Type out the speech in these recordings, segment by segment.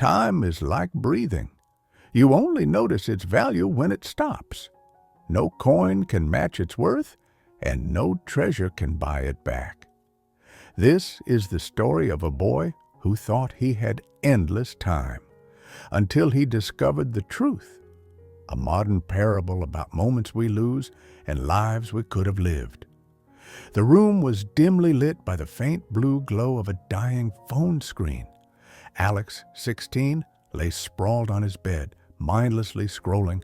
Time is like breathing. You only notice its value when it stops. No coin can match its worth, and no treasure can buy it back. This is the story of a boy who thought he had endless time, until he discovered the truth, a modern parable about moments we lose and lives we could have lived. The room was dimly lit by the faint blue glow of a dying phone screen. Alex, 16, lay sprawled on his bed, mindlessly scrolling.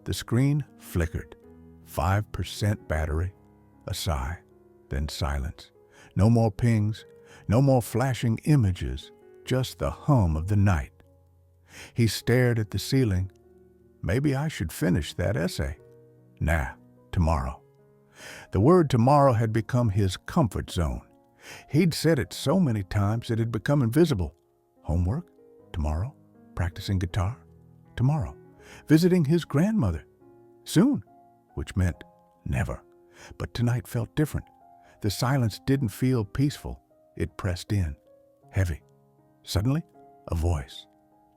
The screen flickered. 5% battery. A sigh, then silence. No more pings, no more flashing images, just the hum of the night. He stared at the ceiling. Maybe I should finish that essay. Nah, tomorrow. The word tomorrow had become his comfort zone. He'd said it so many times it had become invisible. Homework? Tomorrow. Practicing guitar? Tomorrow. Visiting his grandmother? Soon, which meant never. But tonight felt different. The silence didn't feel peaceful. It pressed in, heavy. Suddenly, a voice,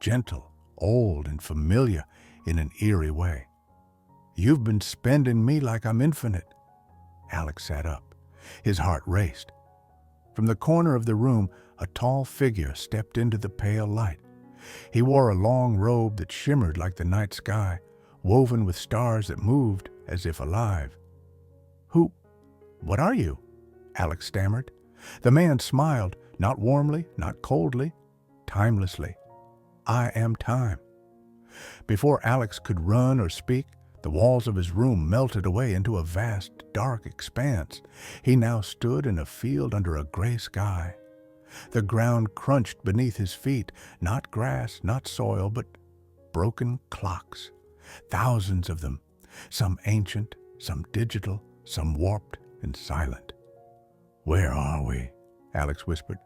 gentle, old, and familiar in an eerie way. You've been spending me like I'm infinite. Alex sat up. His heart raced. From the corner of the room, a tall figure stepped into the pale light. He wore a long robe that shimmered like the night sky, woven with stars that moved as if alive. What are you? Alex stammered. The man smiled, not warmly, not coldly, timelessly. I am time. Before Alex could run or speak, the walls of his room melted away into a vast, dark expanse. He now stood in a field under a gray sky. The ground crunched beneath his feet, not grass, not soil, but broken clocks. Thousands of them, some ancient, some digital, some warped and silent. Where are we? Alex whispered.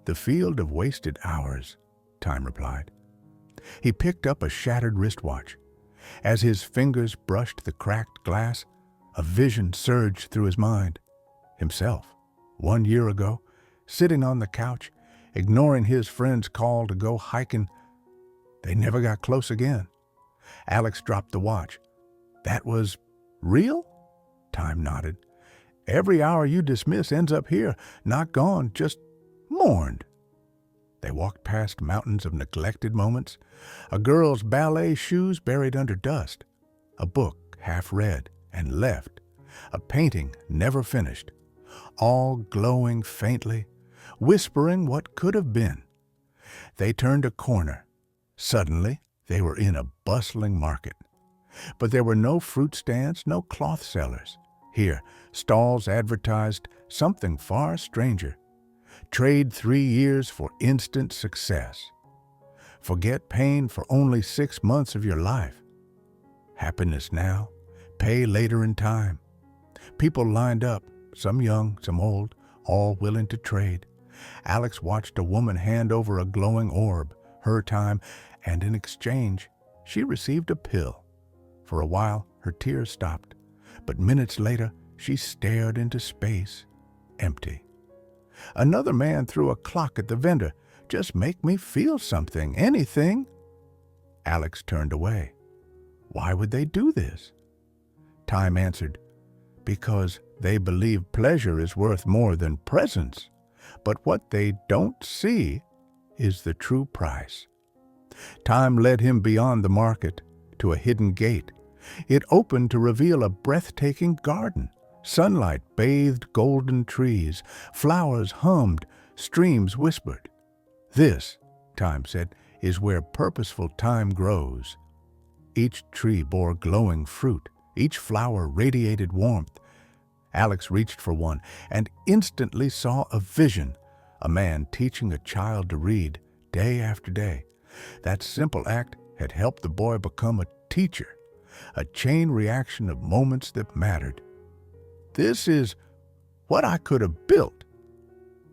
The field of wasted hours, Time replied. He picked up a shattered wristwatch. As his fingers brushed the cracked glass, a vision surged through his mind. Himself, 1 year ago, sitting on the couch, ignoring his friend's call to go hiking. They never got close again. Alex dropped the watch. That was real? Time nodded. Every hour you dismiss ends up here, not gone, just mourned. They walked past mountains of neglected moments, a girl's ballet shoes buried under dust, a book half read and left, a painting never finished, all glowing faintly, whispering what could have been. They turned a corner. Suddenly, they were in a bustling market. But there were no fruit stands, no cloth sellers. Here, stalls advertised something far stranger. Trade 3 years for instant success. Forget pain for only 6 months of your life. Happiness now, pay later in time. People lined up, some young, some old, all willing to trade. Alex watched a woman hand over a glowing orb, her time, and in exchange, she received a pill. For a while, her tears stopped, but minutes later, she stared into space, empty. Another man threw a clock at the vendor. Just make me feel something, anything. Alex turned away. Why would they do this? Time answered, because they believe pleasure is worth more than presents. But what they don't see is the true price. Time led him beyond the market to a hidden gate. It opened to reveal a breathtaking garden. Sunlight bathed golden trees, flowers hummed, streams whispered. This, Time said, is where purposeful time grows. Each tree bore glowing fruit, each flower radiated warmth. Alex reached for one and instantly saw a vision, a man teaching a child to read day after day. That simple act had helped the boy become a teacher, a chain reaction of moments that mattered. This is what I could have built.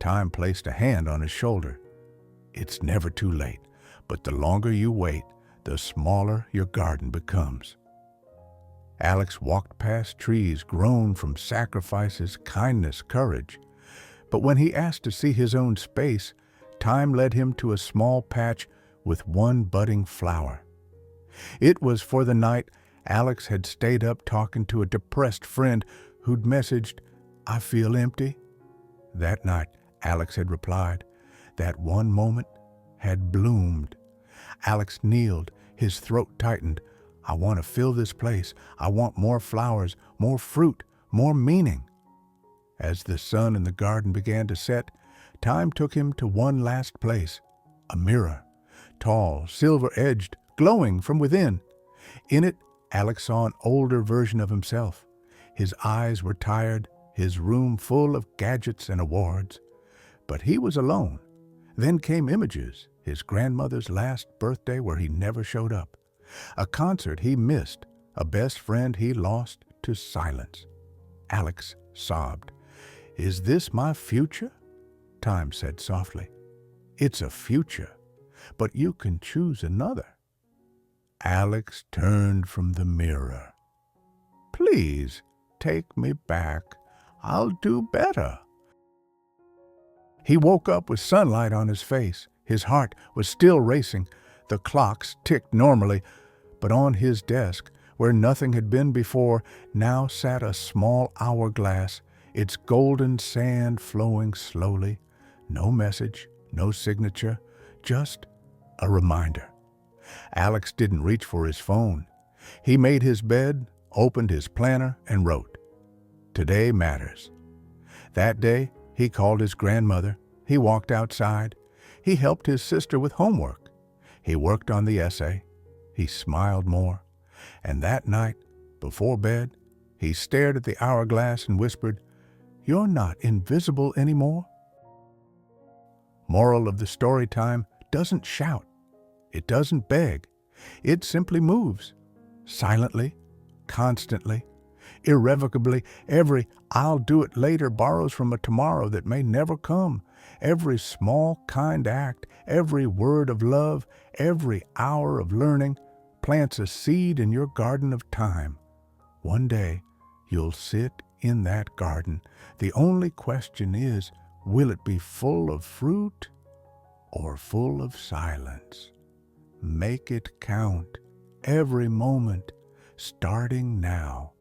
Time placed a hand on his shoulder. It's never too late, but the longer you wait, the smaller your garden becomes. Alex walked past trees grown from sacrifices, kindness, courage. But when he asked to see his own space, Time led him to a small patch with one budding flower. It was for the night Alex had stayed up talking to a depressed friend who'd messaged, "I feel empty." That night, Alex had replied, that one moment had bloomed. Alex kneeled, his throat tightened. "I want to fill this place. I want more flowers, more fruit, more meaning." As the sun in the garden began to set, time took him to one last place, a mirror, tall, silver-edged, glowing from within. In it, Alex saw an older version of himself. His eyes were tired, his room full of gadgets and awards. But he was alone. Then came images, his grandmother's last birthday where he never showed up, a concert he missed, a best friend he lost to silence. Alex sobbed. "Is this my future?" Time said softly, "It's a future, but you can choose another." Alex turned from the mirror. "Please, take me back. I'll do better." He woke up with sunlight on his face. His heart was still racing. The clocks ticked normally, but on his desk, where nothing had been before, now sat a small hourglass, its golden sand flowing slowly. No message, no signature, just a reminder. Alex didn't reach for his phone. He made his bed, opened his planner, and wrote, "Today matters." That day, he called his grandmother. He walked outside. He helped his sister with homework. He worked on the essay. He smiled more. And that night, before bed, he stared at the hourglass and whispered, "You're not invisible anymore." Moral of the story time doesn't shout. It doesn't beg. It simply moves. Silently, constantly, irrevocably. Every "I'll do it later" borrows from a tomorrow that may never come. Every small, kind act, every word of love, every hour of learning plants a seed in your garden of time. One day, you'll sit in that garden. The only question is, will it be full of fruit or full of silence? Make it count, every moment, starting now.